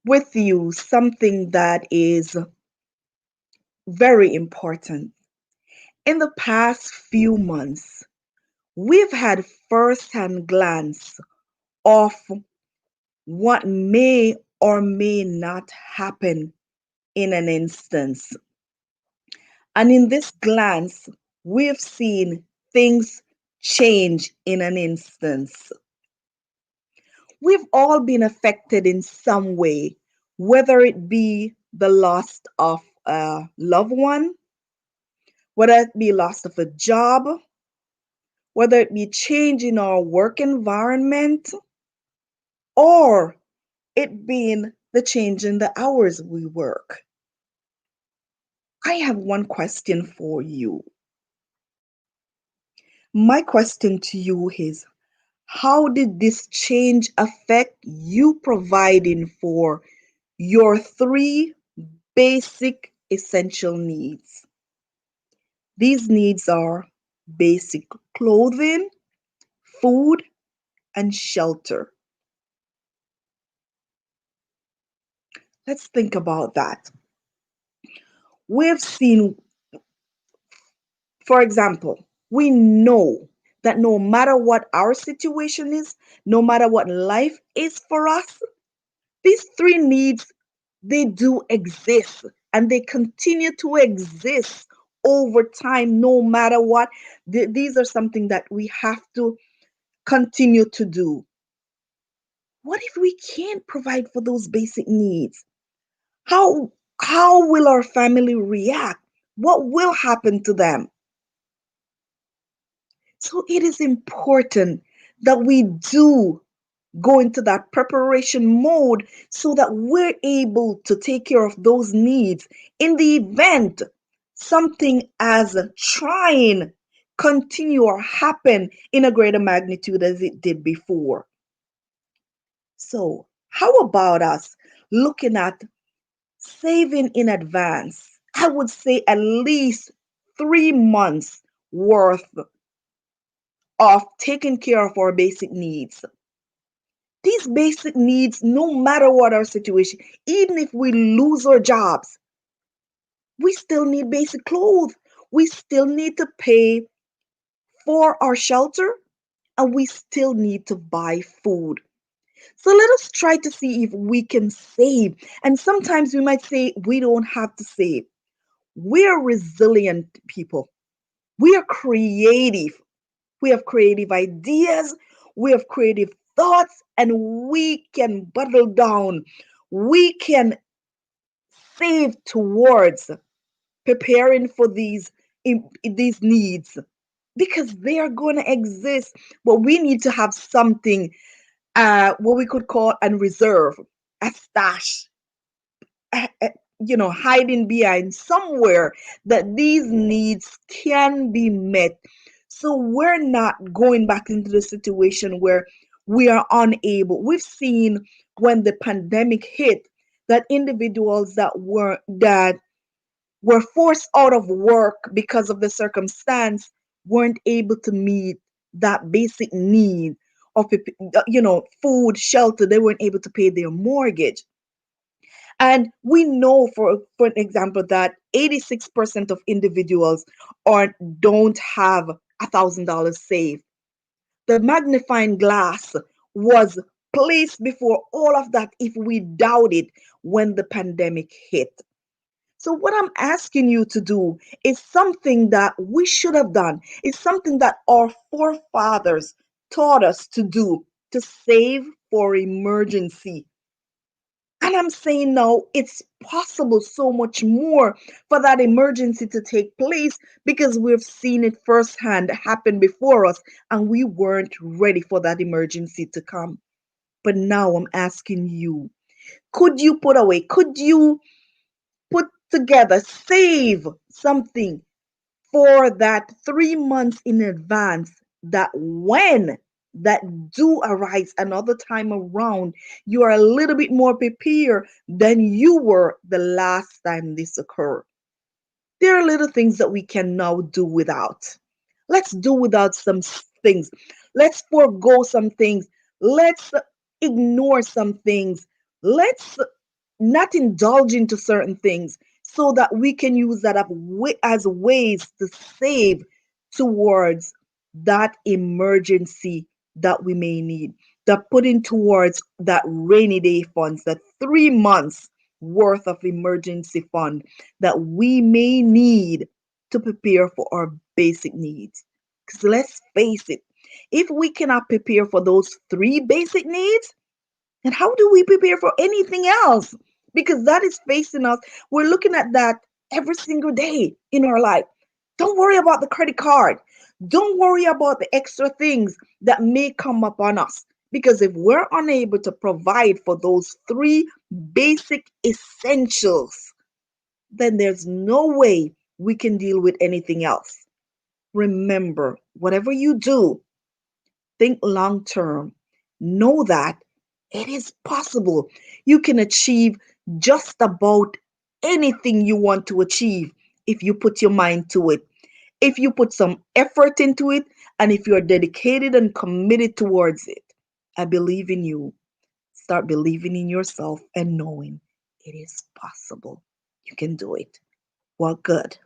with you something that is very important. In the past few months, we've had first-hand glance of what may or may not happen in an instance. And in this glance, we've seen things change in an instance. We've all been affected in some way, whether it be the loss of a loved one, whether it be loss of a job, whether it be change in our work environment, or it being the change in the hours we work. I have one question for you. My question to you is, how did this change affect you providing for your three basic essential needs? These needs are basic clothing, food, and shelter. Let's think about that. We've seen, for example, we know that no matter what our situation is, no matter what life is for us, these three needs, they do exist and they continue to exist over time, no matter what. These are something that we have to continue to do. What if we can't provide for those basic needs? How how will our family react? What will happen to them? So it is important that we do go into that preparation mode so that we're able to take care of those needs in the event something as trying continue or happen in a greater magnitude as it did before. So how about us looking at saving in advance? I would say at least 3 months worth of taking care of our basic needs. These basic needs, no matter what our situation, even if we lose our jobs, we still need basic clothes. We still need to pay for our shelter and we still need to buy food. So let us try to see if we can save. And sometimes we might say we don't have to save. We are resilient people. We are creative. We have creative ideas. We have creative thoughts, and we can bottle down. We can save towards preparing for these needs because they are going to exist. But we need to have something, what we could call a reserve, a stash, hiding behind somewhere that these needs can be met. So we're not going back into the situation where we are unable. We've seen when the pandemic hit that individuals that were forced out of work because of the circumstance weren't able to meet that basic need of food, shelter. They weren't able to pay their mortgage. And we know, for an example, that 86% of individuals don't have $1,000 saved. The magnifying glass was placed before all of that if we doubted when the pandemic hit. So what I'm asking you to do is something that we should have done. It's something that our forefathers taught us to do, to save for emergency. And I'm saying now it's possible so much more for that emergency to take place because we've seen it firsthand happen before us and we weren't ready for that emergency to come. But now I'm asking you, could you put away, could you put together, save something for that 3 months in advance that when that do arise another time around, you are a little bit more prepared than you were the last time this occurred. There are little things that we can now do without. Let's do without some things. Let's forego some things. Let's ignore some things. Let's not indulging to certain things so that we can use that as ways to save towards that emergency that we may need, that putting towards that rainy day funds, that 3 months worth of emergency fund that we may need to prepare for our basic needs. Because let's face it, if we cannot prepare for those three basic needs, and how do we prepare for anything else? Because that is facing us. We're looking at that every single day in our life. Don't worry about the credit card. Don't worry about the extra things that may come upon us. Because if we're unable to provide for those three basic essentials, then there's no way we can deal with anything else. Remember, whatever you do, think long term. Know that it is possible. You can achieve just about anything you want to achieve if you put your mind to it, if you put some effort into it, and if you're dedicated and committed towards it. I believe in you. Start believing in yourself and knowing it is possible. You can do it. Well, good.